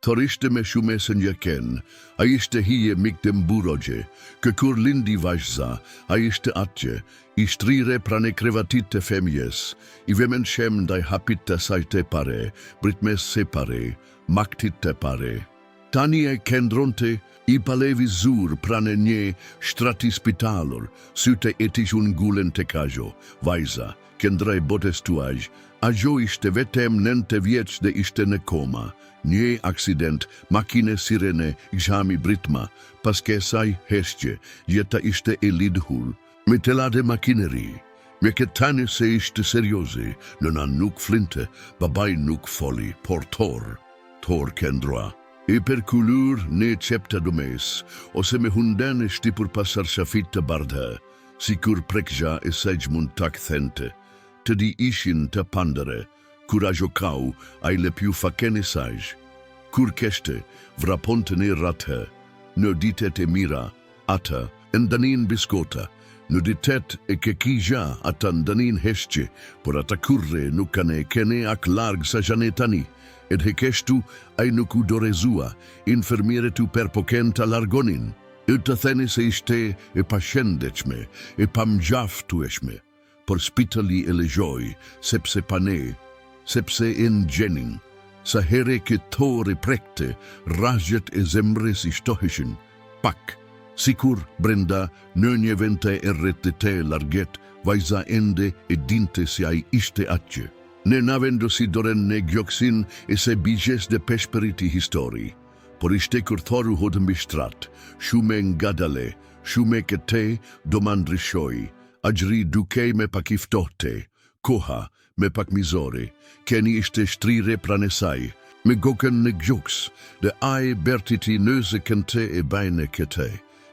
Thor ishte me shumesën jaken, a ishte hije mik të mburogje, kë kur lindi vajza, a ishte atje, i shtrire prane krevatit të femjes, i vemen shem ndaj hapit të saj të pare, britmes se pare, maktit të pare. Tani e kendronte, i palevi zur prane nje shtrati spitalur, syte etish unë gulen të kajo, vajza, kendra e botestuaj, ajo ishte vetem 9 vjeç dhe ishte në koma. Një aksident, makine sirene, gjami britma, paske saj heshqe, jeta ishte e lidhur, me telade makineri. Me ketane se ishte serioze, nëna nuk flinte, babaj nuk foli, por Thor kendroa. E per kulur ne qepta domes, ose me hunden e shtipur pasar shafit të bardha, si kur prekja e sej mund tak thente, të di ishin të pandere, kur ajo kau, a i le più fakene saj. Kur keshte, vraponte ne rathe, në ditet e mira, ata, ndanin biskota, në ditet e kekija, ata ndanin heshqe, por ata kurre nuk kane kene ak larg sa janetani, ed hekeshtu ai nuk u dorezua, infermiere tu per poken të largonin, e të theni se ishte e pashendechme, e pamgjaftueshme, por spitali e lejoj, sepse pane, sepse ingjenin, sa here ke Thor e prekte, razjet e zemres i shtoheshin, pak, sikur brenda në një vente e rretete larget, vajza ende e dinte si ai ishte atje. Ne navendo si doren ne gjoksin e se bijes dhe peshperiti histori, por ishte kur Thoru hodë mbi shtrat, shume ngadale, shume këte do mandrishoj, agjri dukej me pak iftohte, koha me pak mizore, keni ishte shtrire pranesaj, me goken në gjoks, dhe aj bertiti nëze kënte e bajne këte.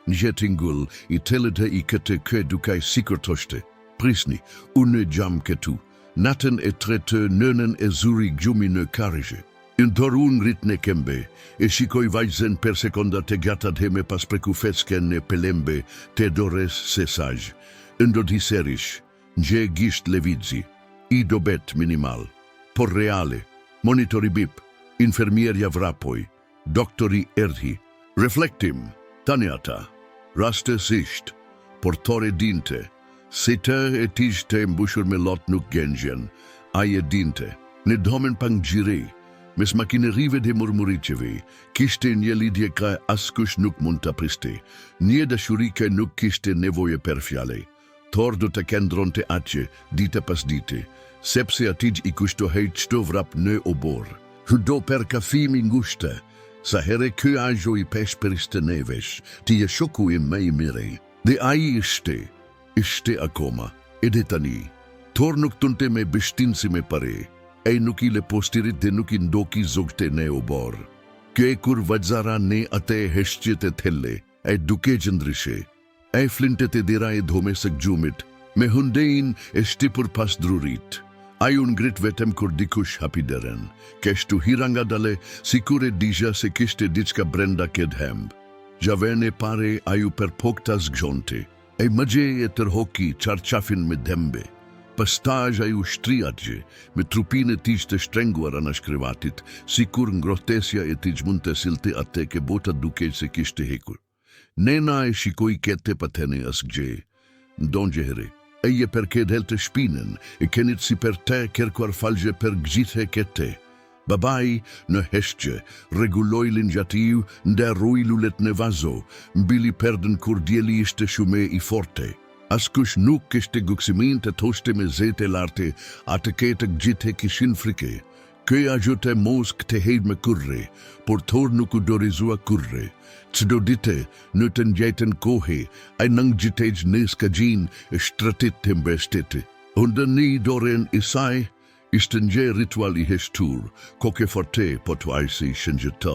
Në jetingull i telete i këte kë dukaj sikur toshte. Prisni, unë gjam këtu. Natën e tretë nënën e zuri gjumi në karije. Në dorun ritne kembe, e shikoj vajzen per sekonda të gatat he me pas prekufetsken në pelembe të dores sesaj. Ndod hiserish, nje gisht levizzi, i dobet minimal, por reale, monitori bip, infermierja vrapoj, doktori erdhi, reflektim, tani ata, raste sisht, por Thor e dinte, se të e tish të mbushur me lot nuk gengjen, ai e dinte, në domen pang gjiri, mes makinerive dhe murmuriqeve, kishte një lidhje ka askush nuk mund të priste, një dashuri ka nuk kishte nevoje per fjale. Thor do të kendronte atje, dite pas dite, sepse atij i kushtohej çdo vrap në obor. Do per kafimi ngushte, sa here ky ajo i peshperiste nevesh, ti e shoku i me i mire. Dhe ai ishte akoma, edhe tani. Thor nuk tunte me bështinsi me pare, e nuk i le postirit dhe nuk i ndoki zogte ne obor. Kjo e kur vajzara ne ate heshqet e thelle, e duke gjëndrishe. E flintet e dira e dhomesek gjumit, me hundein e shtipur pas drurit. Aju ngrit vetem kur dikush hapideren, keshtu hiranga dale, si kur e dija se kishte diçka brenda ked hemb. Javene pare aju per poktas gjonte, e mëgje e tërhoki qarqafin me dembe. Pastaj aju shtri atje, me trupin e tish të shtrenguar ana shkrivatit, si kur ngrohtesja e tish mund të silte ate ke bota duke se kishte hekur. Nena e shikoj kete patene asgje, ndonjë here, e je per ked hel të shpinen, e kenit si per te kerkuar falgje per gjithe kete. Babaj në heshqe, reguloj linjatiu, nda ruj lulet në vazo, mbili perden kur djeli ishte shume i forte. Askush nuk kishte guksimin të toshte me zete larte, atë kete gjithe kishin frike. Këja gjute mosk të hejt me kurre, por Thor nuk u dorizua kurre. Çdo dite, në të njëjtën kohë, ai nang gjitej në skagjin e shtratit të mbestete. Undëni doren i saj, ishte një ritual i heshtur, koke forte po të ajsi shëngjëta.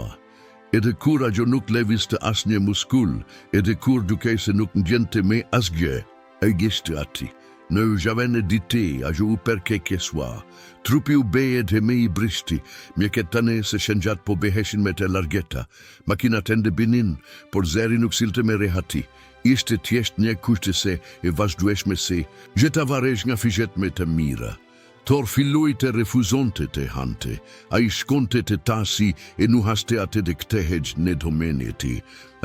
Edhe kur ajo nuk levis të asnjë muskul, edhe kur duke se nuk ndjente me asgjë, ai gishte ati. Në javene dite, ajo u perke kesua, trupi u bejed e me i brishti, mjeketane se shëngjat po beheshin me të largeta, makinat ende binin, por zeri nuk silte me rehati, ishte tjesht një kushtese e vazhdueshme se, gjeta varesh nga fishet me të mira. Thor filloi të refuzonte të hante, a I shkonte të tasi e nu haste atë dhe këtehej në domeni e ti.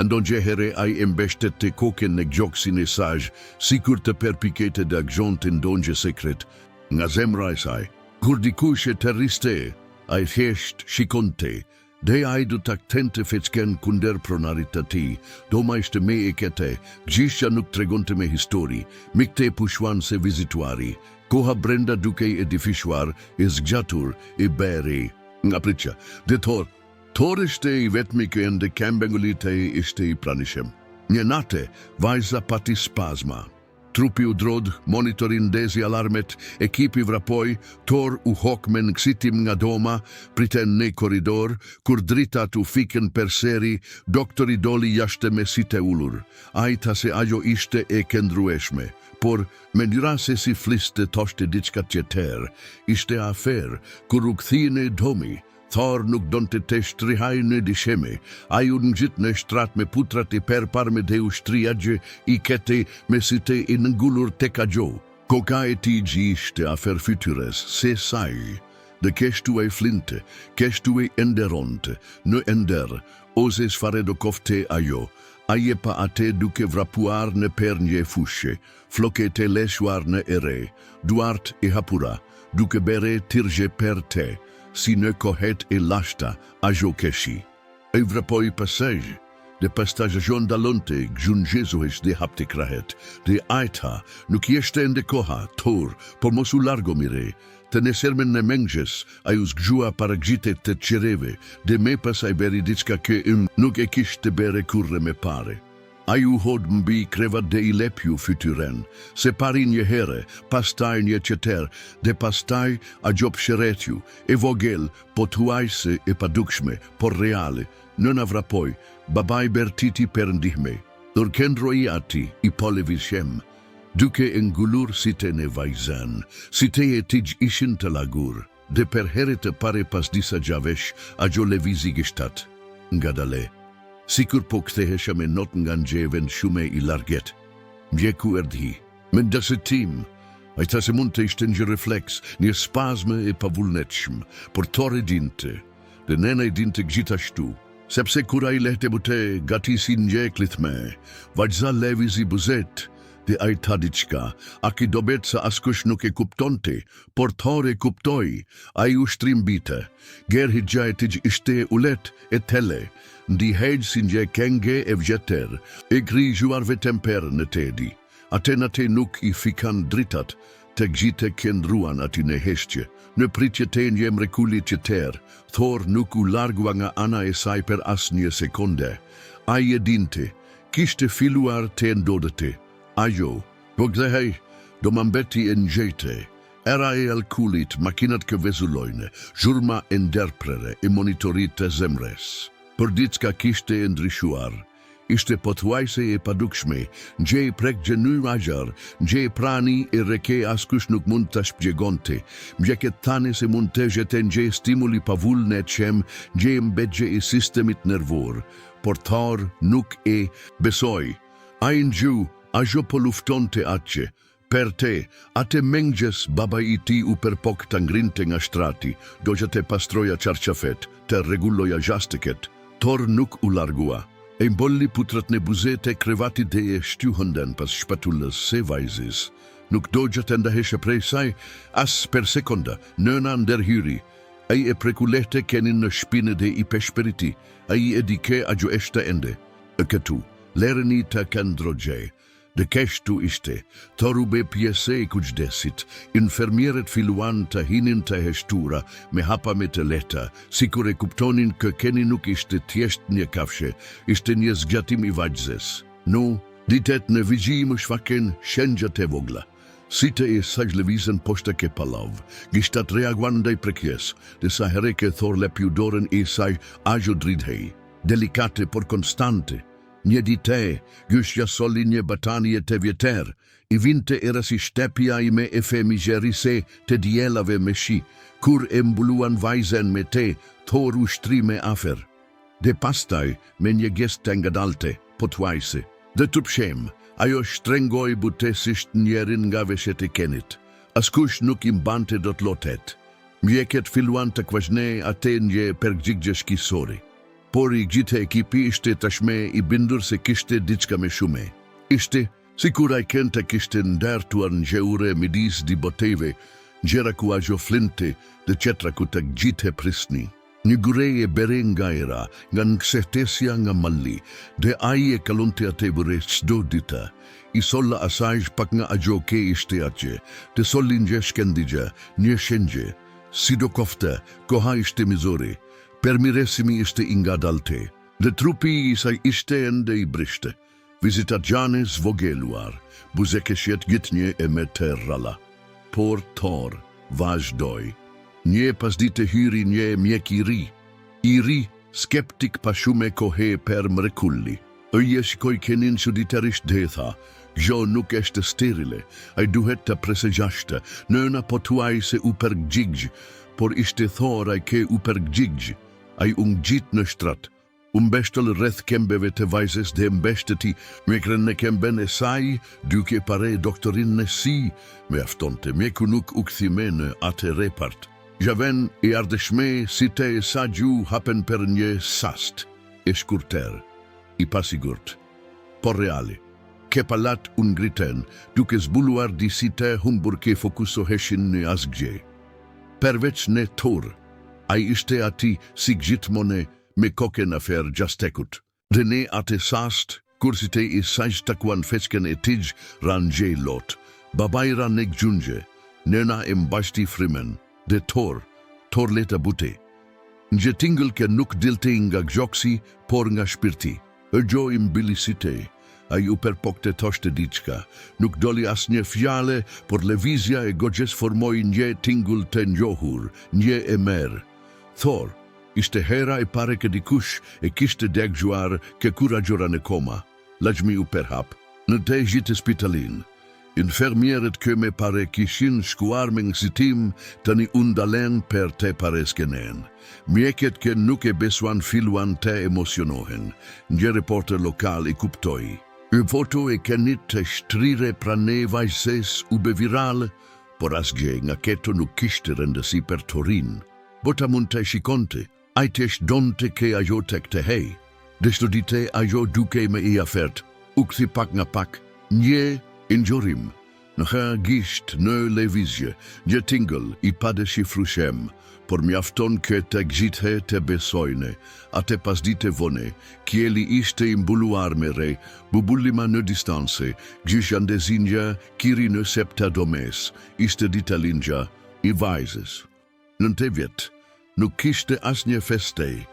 Andon gjehere a I embeshtet të koken në gjoksin e saj, sikur të perpikete dhe gjonte ndonjë sekret. Nga zemra e saj, kur dikush e terriste, a I thjesht shikonte, dhe a I du të aktente fecken kunder pronarit të ti, do ma ishte me e kete, gjisha nuk tregonte me histori, mikte pushuan se vizituari, koha brenda dukej e difishuar, e zgjatur, e beri. Nga pritja, dhe Thor ishte I vetmi që ende kembengulit e ishte I pranishem. Një nate, vajza pati spazma. Trupi u drod, monitorin ndezi alarmet, ekipi vrapoj, Thor u hokmen ksitim nga doma, priten në koridor, kur dritat u fiken per seri, doktori doli jashte me site ullur. Ajta se ajo ishte e këndrueshme, por me njëra se si fliste toshte diçka tjetër, ishte afer, kur u kthine domi, Thor nuk donte të shtrihaj në disheme, a ju në gjitë në shtrat me putrat I perparme dhe u shtriagje I kete me site I nëngullur te ka gjo. Koka e ti gjishte afer fytyres, se saj, dhe keshtu e flinte, keshtu e enderonte, në ender, ose sfare do kofte ajo, a je pa ate duke vrapuar në per një fushe, floke te leshuar në ere, duart e hapura, duke bere tirje per te, si në kohet e lashta a gjo keshi. E vrapoj pasaj, dhe pastaj gjon dalonte gjun Jezuhesh dhe hapte krahet, dhe ajta nuk jeshte ende koha, Thor, por mos u largo mire, të nesermen në mengjes, a ju zgjua para gjite të qereve, dhe me pasaj beri diçka ke nuk e kishte bere kurre me pare. A ju hod mbi krevat dhe I lepju fytyren, se pari një here, pastaj një qeter, dhe pastaj a gjop sheretju, e vogel, po tuajse e padukshme, por reale, nëna vrapoj, babaj bertiti per ndihme, dor kendroi ati I polevishem, duke ngullur site në vajzan, site e tij ishin të lagur, dhe per here të pare pas disa gjavesh, a gjo levizi gishtat, nga dale. Sikur po kthehesha me not nga nxeven shume I larget. Mjeku erdhi, me ndësitim, a ta se mund të ishte një refleks, një spazme e pavullnetshëm, por Thor e dinte, dhe nena I dinte gjithashtu, sepse kur a I lehte bute gati si njeklit me, vajza levizi buzet, dhe a I ta diçka, a ki dobet sa askush nuk e kuptonte, por Thor e kuptoi, a I ushtrim bite, ger higja e tij ishte ulet e tele, ndi hejgjë si nje kenge e vjeter, e grizhuar vetemper në tedi. Aten ate nuk I fikan dritat, të gjite këndruan ati në heshtje. Në pritje te një mrekulli qeter, Thor nuk u largua nga ana e saj per as një sekonde. A I e dinte, kishte filuar të ndodete. Ajo, po gdehej, do mambeti e njete. Era e alkulit, makinat kë vezullojne, zhurma e nderprere e monitorit të zemres. Për diçka kishte e ndryshuar, ishte pothuajse e padukshme, nxej prek gjenu ajar, nxej prani e reke askush nuk mund të shpjegonte, mjeket tane se mund të jete nxej stimuli pavull në qem, nxej mbedgje e sistemit nervor, por Thor nuk e besoj. A I ngju, a gjo po luftonte atje, per te, ate mengjes baba I ti u perpok të ngrinte nga shtrati, do që te pastroja qarqafet, të regulloja zhasteket. Thor nuk u largua, e mbolli putrat në buzete krevati dhe e shtyhënden pas shpatullës se vajzis. Nuk do që të ndaheshe prej saj, as per sekonda, nëna ndërhyri. A I e prekulehte kenin në shpine dhe I peshperiti, a I e dike a gjo eshte ende. E këtu, lereni të këndrogje. Dhe keshtu ishte, Thor u be pjese I kuqdesit, infermieret filuan të hinin të heshtura me hapa me të leta, sikur e kuptonin kë keni nuk ishte thjesht një kafshe, ishte një zgjatim I vajzes. No, ditet në vigji më shfaken shenjat e vogla. Site e saj levizën poshte ke palav, gishtat reaguan ndaj prekjes, dhe sa here ke Thor lepju dorën e saj ajo dridhej, delikate por konstante. Një dite, gjyshja soli një batanie të vjeter, I vinte era si shtepja I me e femigerise të djelave me shi, kur e mbuluan vajzen me te, Thor u shtri me afer. Dhe pastaj, me një gest të ngadalte, pothuajse. Dhe të pshem, ajo shtrengoj butesisht njerin nga veshet e kenit. Askush nuk I mbante dot lotet. Mjeket filluan të kvajne atë një përgjigje shkisori. Por I gjithë ekipi ishte tashme I bindur se kishte diçka me shume. Ishte sikur ai kente kishte ndartuar ngjëure midis di boteve, gjera ku ajo flinte dhe qetra ku të gjithë prisni. Një gureje bere nga era, nga nksehtesja nga malli, dhe ai e kalonte atë bëre çdo ditë. I solla asaj pak nga ajo ke ishte atje, të sollin gjë shkendigje, një shenjë. Si do kofte, koha ishte mizori, permiresimi ishte I ngadalte, dhe trupi I saj ishte ende I brishte. Vizitat gjane zvogeluar, buzekeshjet gjithnje e me të rralla. Por Thor vazhdoi. Një pas dite hyri një mjek I ri, skeptik pa shume kohe per mrekulli. Ëje shikoj kenin çuditërisht dhe tha, gjo nuk eshte sterile, ai duhet të presegjashte, nëna po tuaj se u përgjigj, por ishte Thor ai ke u përgjigj, ai gjit në shtrat. Mbeshtëll rreth kembeve të vajzës dhe mbeshteti mjekrën në kemben e saj, duke pare doktorin në si, me aftonte mjeku nuk u kthime në atë repart. Javen I ardhshme si te e sa gju hapen per një sast, e shkurter, I pasigurt. Por reali, ke palat ungriten, duke zbuluar di si te humbur ke fokusoheshin në asgje. Përveç në Thor, ai ishte ati si gjithmone me koken afer gjastekut. Dhe ne atë sast, kur si te I sajt takuan fecken e tij ran gje lot, babajra ne gjungje, nëna e mbashti frimen. Dhe Thor leta bute. Një tingël ke nuk dilte nga gjoksi, por nga shpirti. Gjo I mbilisite, ai u përpokte thoshte diçka. Nuk doli as një fjale, por lëvizja e gogjes formoi një tingull të njohur, një e merë. Thor ishte hera e pare ke dikush e kishte degjuar ke kuragjora në koma. Lajmi u përhap, në te gjitë spitalin. Infermierët kë me pare kishin shkuar me ngzitim tani undalen per te pare skenen. Mjeket ke nuk e besuan filluan te emosionohen. Një reporter lokal I kuptoi. Një foto e kenit të shtrire prane vajzës u be viral, por asgje nga keto nuk kishte rëndësi per Thorin. Bota mund të shikonte, ai të shdonte ke ajo tek të hej. Deshto dite ajo duke me I afert, u kthi pak nga pak, një Injorim, në ha gisht në levizje, një tingël I pade shifrushem, por mjafton kë të gjithe të besojne, atë pas dite vone, kjeli ishte I mbuluar me re, bubullima në distanse, gjish andezinja, kiri në septa domes, ishte dita linja, I vajzës. Në të vjet, nuk kishte as një festej,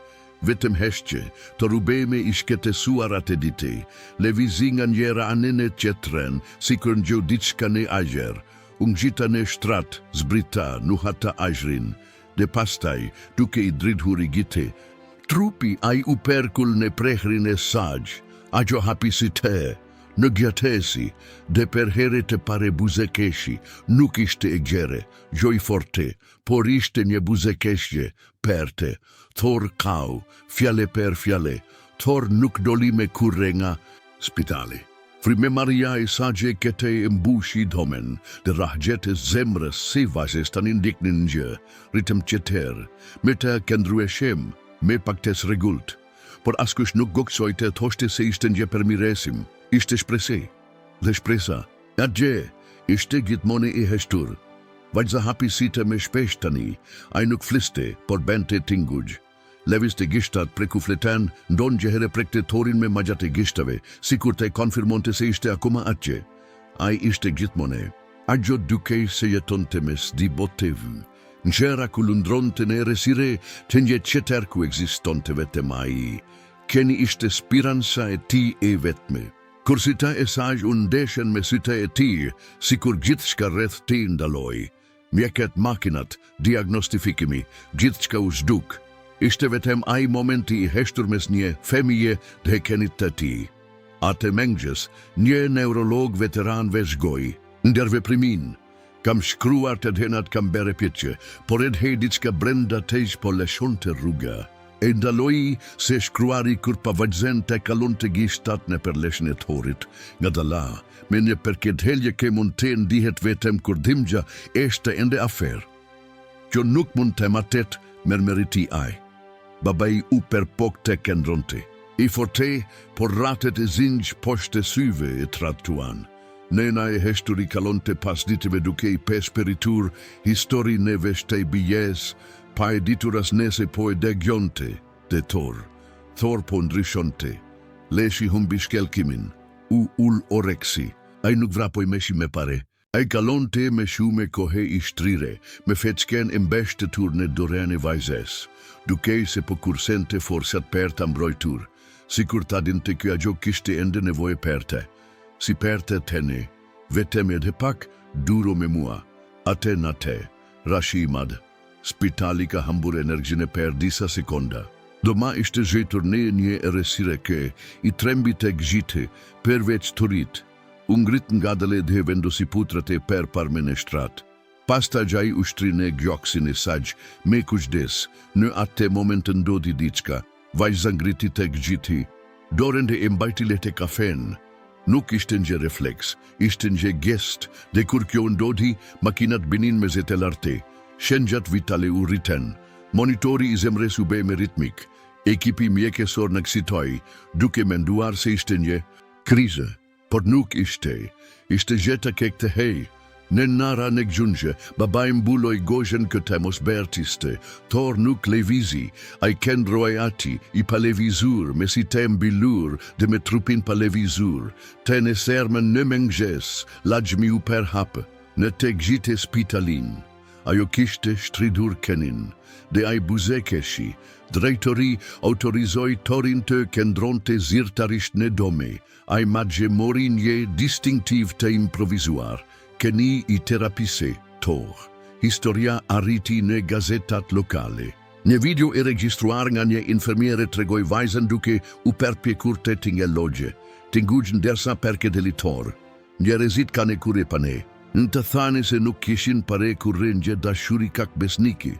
vetëm heshqe, të rubeme I shketesuar atë dite, levizinga njera anene qetren, si kër në gjo diçka në ajër, gjita në shtrat, zbrita, nuhata ajrin, dhe pastaj, duke I dridhur I gite, trupi ai u perkull në prehrin e saj, ajo hapisite, në gjatesi, dhe per here të pare buzekeshi, nuk ishte e gjere, gjoj forte, por ishte një buzekeshje, perte, Thor kau, fjale per fjale, Thor nuk doli me kurre nga spitali. Frime Maria I sagje kete mbushi domen, dhe rahgjet e zemrës si vajzës të indiknin gjë, ritëm qeter, me të këndrueshem, me paktes regullt. Por askush nuk goksoj të thoshte se ishte një përmiresim, ishte shprese, dhe shpresa, atje, ishte gjithmoni I heshtur. Vajza hapisite me shpesh tani, ai nuk fliste, por bente tinguj. Leviste gishtat preku fletan, ndon gjehere prekte Thorin me majate gishtave, sikur te konfirmonte se ishte akoma atje. Ai ishte gjithmone, ajo duke se jetonte mes di botevu. Njera kulundronte në resire, të një qeter ku existonte vetem ai. Keni ishte spiransa e ti e vetme. Kur sita e saj undeshen me sita e ti, sikur gjithçka rreth ti ndaloj. Mjeket makinat, diagnostifikimi, gjithçka u zhduk. Ishte vetem ai momenti I heshtur mes një femije dhe kenit të ti. Atë mengjes, një neurolog veteran vezgoj, ndër veprimin. Kam shkruar të dhenat kam bere pjeqe, por edhej diçka brenda tej po leshon të rruga. e ndaloi se shkruari kur pavajzen të kalon të gishtat në përleshën e thorit, nga dala, me një përket helje ke mund të ndihet vetëm kur dhimgja eshte ende afer. Kjo nuk mund të matet mermeriti aj. Babai u per pok të kendronte. I forte, por ratet e zinj poshte syve e trattuan. Nena e heshturi kalonte pas ditëve duke i pesperitur histori ne veshtej bijes, pa e dituras nese po e degjonte de Thor. Thor po ndryshonte. Leshi humbi shkelkimin. U ul oreksi. Ai nuk vrapoj meshi me pare. Ai kalonte me shume kohe i shtrire, me feçken e mbeshtetur në dorën e vajzes, duke se po kursente forsat per ta mbrojtur, si kur ta dinte kjo agjo kishte ende nevojë perte. Si perte tene, vetëm edhe pak, duro me mua, ate na te, rashi mad, spitali ka hambur energjine per disa sekonda. Doma ishte zhetur ne një eresire ke, i trembi të gjite, përveç turit, ungrit nga dale dhe vendosi putrat e per parmen e shtrat. Pasta gjaj ushtrine gjoksin e saj, me kushdes, në atë moment ndodi diçka, vajza ngriti të gjiti, dorën dhe e mbajti lete kafen. Nuk ishte një refleks, ishte një gest, dhe kur kjo ndodhi, makinat binin me zete larte, shenjat vitale u rriten, monitori i zemres u be me ritmik, ekipi mjekesor në kësitoj, duke menduar se ishte një krize, por nuk ishte gjeta kek të hej. Në nara në gjunjë, babaj mbuloj gojën këtë mos bertiste, Thor nuk levizi, a i kendroj ati, i palevizur, me si te mbilur, dhe me trupin palevizur, te në sermën në mëngjes, lajmi u per hapë, në te gjite spitalin. Ajo kishte shtridur kenin, dhe a i buzekeshi, drejtori autorizoi Thorin të kendronte zyrtarisht në dome, a i magje mori një distinktiv të improvizuar, keni i terapise, Thor. Historia arriti në gazetat lokale. Një video e regjistruar nga një infermiere tregoj vajzën duke u përpjekur të tingel logje, tingugjën dersa perke deli Thor. Njerëzit kanë kure pane, në të thane se nuk kishin pare kurre një dashuri kak besniki,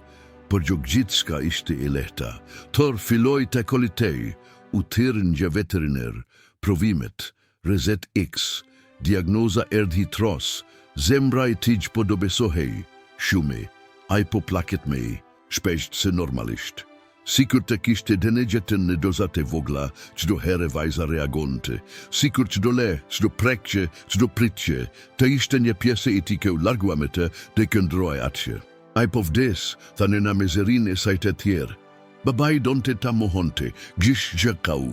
por Gjogjitzka ishte e lehta. Thor filloi të kolitej, u thirrën një veteriner, provimet, rezet X, diagnoza erdhi tros, zemra i tij po do besohej, shume, ai po plaket me, shpesht se normalisht. Sikur të kishte denegjetën në dozat e vogla, çdo herë vajza reagonte, sikur çdo le, çdo prekqe, çdo pritqe, të ishte një pjesë e tij që u largua me të dhe këndroi atje. Ai po vdes, tha nëna me zerin e saj të tjerë. Babai donte ta mohonte, gjish gjëkau,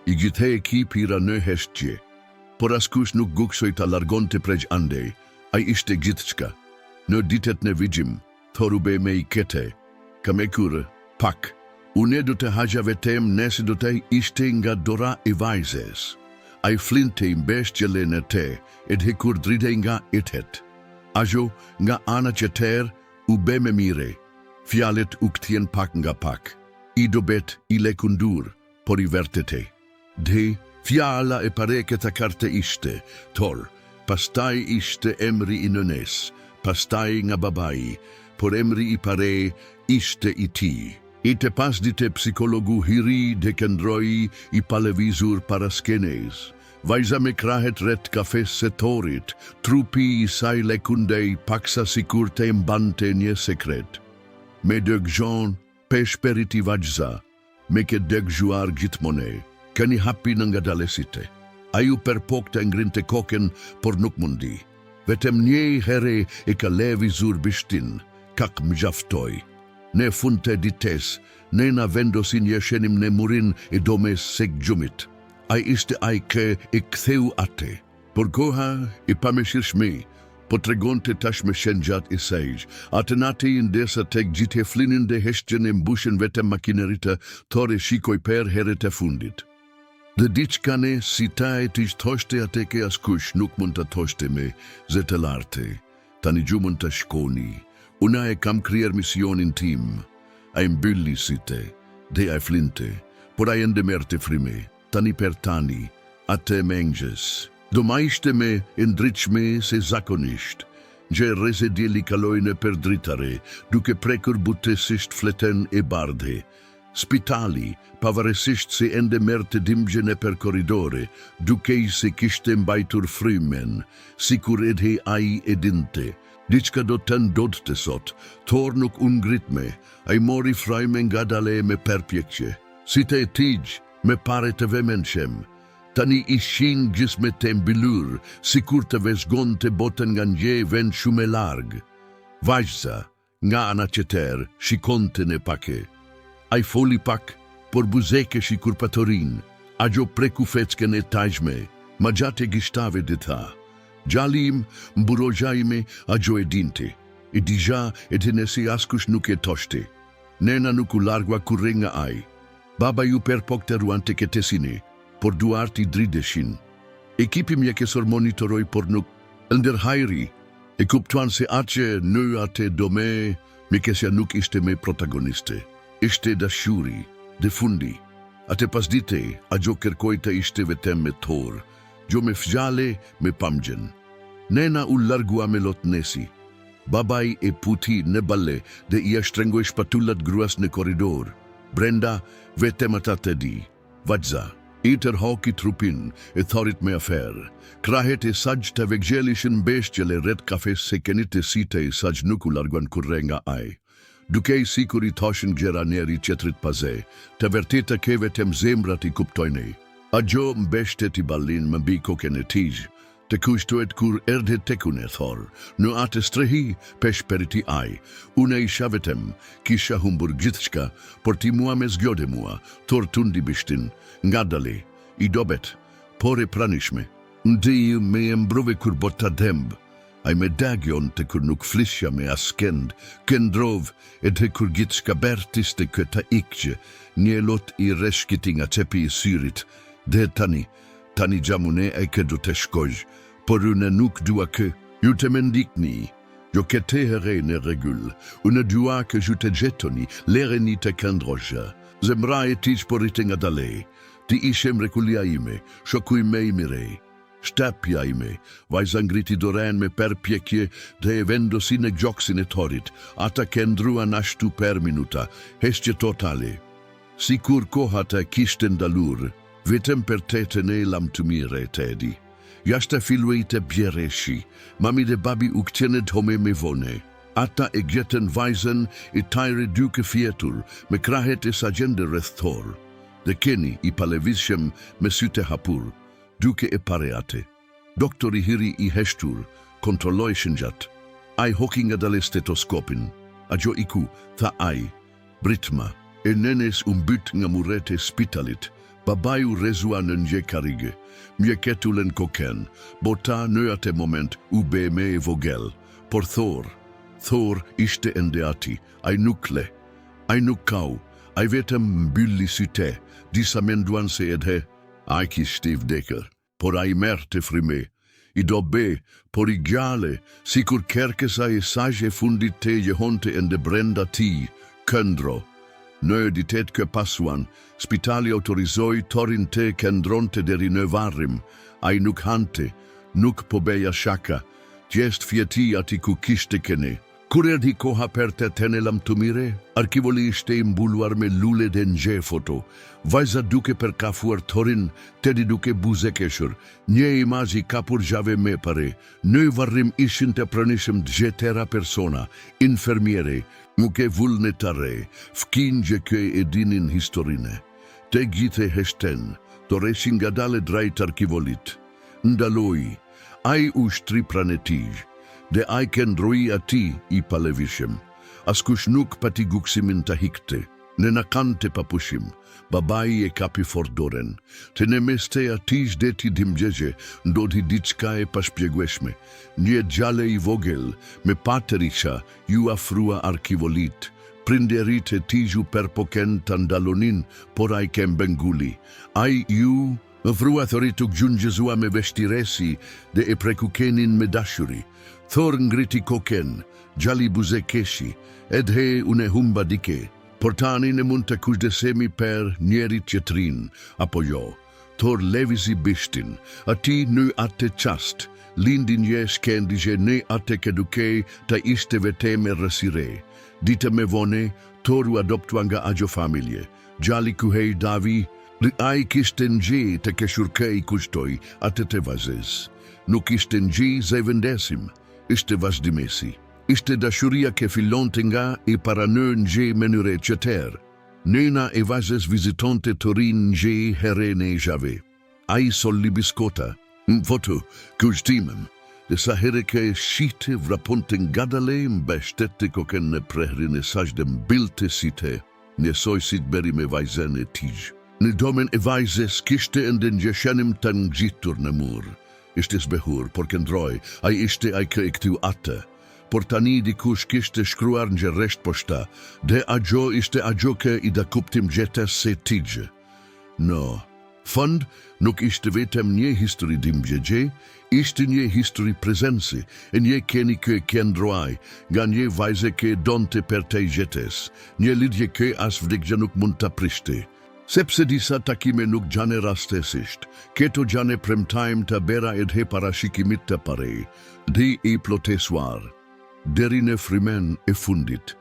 i gjithë ekipi ra në heshtje. Por askush nuk guksoj ta largonte prej andej. Ai ishte gjithçka. Në ditet në vigjim, Thor u be me i kete, ka me kurë, pak. Une do të haja vetem nëse do të ishte nga dora e vajzes. Ai flinte i mbeshtjele në te, edhe kur drite nga itet. Ajo, nga ana qeter, u be me mire. Fjalet u këtjen pak nga pak. I dobet i lekundur, por i vertete. Dhe, fjala e pare këta karte ishte, Thor. Pastaj ishte emri i nënes, pastaj nga babai, por emri i pare ishte i ti. I të pas dite psikologu hiri dhe këndroi i palevizur para skenes. Vajza me krahet ret kafes se Thorit, trupi i saj lekundej paksa sikur të mbante një sekret. Me dëgjon, peshperit i vajza, me ke dëgjuar gjithmone, këni hapi në nga dalesite. A ju per pok të ngrinte koken, por nuk mundi. Vetëm një here e ka levizur bishtin, kak më gjaftoj. Ne fund të dites, ne na vendosin jeshenim në murin e domes sek gjumit. A ishte aj ke e ktheu ate. Por koha i pameshirshme, po tregonte tash me shenjat i sej. Atë nate i ndesa tek gjite flinin dhe heshtjen e mbushin vetëm makinerita, Thor e shikoj per heret e fundit. Dhe diçkane si ta e t'i thoshte ate ke askush nuk mund të thoshte me zete larte. Tani gjumën të shkoni. Una e kam krier misionin tim. A i mbylli si te, dhe a i flinte, por a i ndemerte frime. Tani per tani, ate mengjes. Do ma ishte me ndryqme se zakonisht. Gje rezedjeli kalojnë per dritare, duke prekur butesisht fleten e bardhe. Spitali, pavarësisht se ende merrte dimgjen e per korridore, dukej se kishte mbajtur frymen, sikur edhe ai e dinte. Diçka do të ndodhte sot. Thor nuk u ngritme, ai mori frymen ngadalë me përpjekje. Si të tigj, me pare të vëmendshëm. Tani ishin gjysmë të mbyllur, sikur të vezgonte botën nga një vend shumë e larg. Vajza, nga ana tjetër, shikonte në pake. Ai foli pak, por buzeke sikur patorin. Ajo preku feckën e tajshme, ma gjatë e gishtave dhe tha. Gjalim, mburojajme, ajo e dinte. E dija e të nësi askush nuk e toshte. Nena nuk u largua kurrë nga ai. Baba ju per pok të ruan të ketesini, por duart i drideshin. Ekipi mjekësor monitoroi, por nuk ndërhajri. E kuptuan se aqe në atë dome, mjekësja nuk ishte me protagoniste. Ishte dashuri, dhe fundi. Atë pasdite, ajo kërkoi të ishte vetëm me Thor. Jo me fjale, me pamgjen. Nena u largua me lotnesi. Babai e puti në balle dhe ia shtrengoi shpatullat gruas në korridor. Brenda, vetëm ata të di. Vajza, i tërhoki trupin e Thorit me afer. Krahet e saj të vegjelishin beshtjele ret kafes se kenit e site e saj nuk u larguan kurrë nga ai. Dukej sikur i thoshin gjeraneri qetrit paze, të vërteta ke vetëm zemrat i kuptojnë. Ajo mbeshtet i ballin më mbi kokën e tij, të kushtuet kur erdhe tekun e Thor. Në atë strehi, pesh periti ai. Unë isha vetëm, kisha humbur gjithçka, por ti mua me zgjode mua, Thor tundi bishtin, ngadale, i dobet, por e pranishme. Ndi me embrove kur bota demb. Ai me dagjon të kur nuk flisja me askend, këndrov e të kur gjithçka bertis të këta ikqe, një lot i reshkiti nga cepi i syrit, dhe tani gjamune e këdu të shkoj, por unë nuk dua kë, ju të mendikni, jo këte here në regull, unë dua kë ju të gjetoni, lereni të këndrojë, zemra e tiq porite nga dale, ti ishe mrekullia ime, shokuj me i mirej. Shtapja ime, vajza ngriti dorën me përpjekje dhe e vendosi në gjoksin e Thorit, ata këndruan ashtu per minuta, heshtje totale. Sikur koha të kishte ndalur, vetëm për tetën e lam të mire të edi. Jashta filluej të bjereshi, mami dhe babi u këtjenet home me vone. Ata e gjetën vajzën i tajre duke fjetur, me krahet e sajende rreth Thor, dhe Kenny i palevishëm me syte hapur, duke e pareate. Doktori hiri i heshtur, kontrolloi shëngjat. Ai hoki nga dale stetoskopin. Ajo iku, tha ai, Britma, e nenes mbyt nga muret e spitalit. Babaju rezua në nje karige. Mjeketulen koken, bota në atë moment u be me e vogel. Por Thor ishte ende ati, ai nuk le, ai nuk kau, ai vetëm mbylli syte, disa menduan se edhe, ai kishte i vdekur, por ai merte frime, i dobe, por i gjale, sikur kerkesa e saj e fundit te jehonte ende brenda ti, këndro. Në ditet kë pasuan, spitali autorizoi Thorin te këndronte deri në varrim, ai nuk hante, nuk po beja shaka, gjest fjeti ati ku kishte kene. Kur erdhi koha për të tene lam të mire, arkivoli ishte i mbuluar me lule dhe nje foto. Vajza duke për kafuar Thorin, Teddy duke buzekeshur, një imazhi kapur gjave me pare. Në varrim ishin të pranishëm djetera persona, infermiere, muke vulnetare, fkin gjë kë e dinin historine. Te gjithë heshten, të reshin nga dale drajt arkivolit. Ndaloi, ai ushtri pranetij, dhe ai këndroi ati i palevishëm. Askush nuk pati guksimin të hikte, në nakante papushim, babai e kapi fort dorën. Të në meste ati deti dimgjegje, ndodhi diçka e pashpjegueshme. Një gjale i vogel, me paterisha, ju afrua arkivolit. Prinderit e tiju perpoken të ndalonin, por ai kembenguli. Ai ju ofrua Thorit u gjungjëzua me veshtiresi dhe e prekukenin me dashuri. Thor ngriti koken, gjali buzekeshi, edhe une humba dike. Por tani ne mund të kujdesemi per njeri tjetrin, apo jo. Thor levisi bishtin, ati në atë qast, lindin jes kendigje në atë kedukej të ishte veteme rësire. Dite me vone, Thor u adoptua nga ajo familje. gjali kuhej Davi, dhe ai kishte ngji të keshurkej kushtoj atë të vazhës. Nuk ishte ngji ze vendesim, ishte vazhdimesi. Ishte dashuria që fillonte nga e paranër ngji mënyre qëtër. Nëna e vazhës vizitonte Turin ngji herën e jave. Ai solli biskota, foto, kushtimem. Dhe sa herë që shite vraponte ngadale mbështette kokën në prehrin e saj dhe mbilte site, njësoj si të beri me vajzën e tij. Në domen e vajzës kishte ende ngjeshënim të ngjitur në mur. Ishte zbehur, por këndroj, ai ishte ai që e këtiu atë. Por tani dikush kishte shkruar në gjerresht poshta, dhe agjo ishte agjo që i da kuptim gjetes se tij. No, fond nuk ishte vetëm një histori dimgjegje, ishte një histori prezensi, e një keni që këndroj, nga një vajze që donte për te gjetes, një lidhje që as vdekja nuk mund të prishte. Sepse disa takime nuk gjane rastesisht, keto gjane premtajm të bera edhe parashikimit të pare, dhe i plotesuar. Deri në frimen e fundit.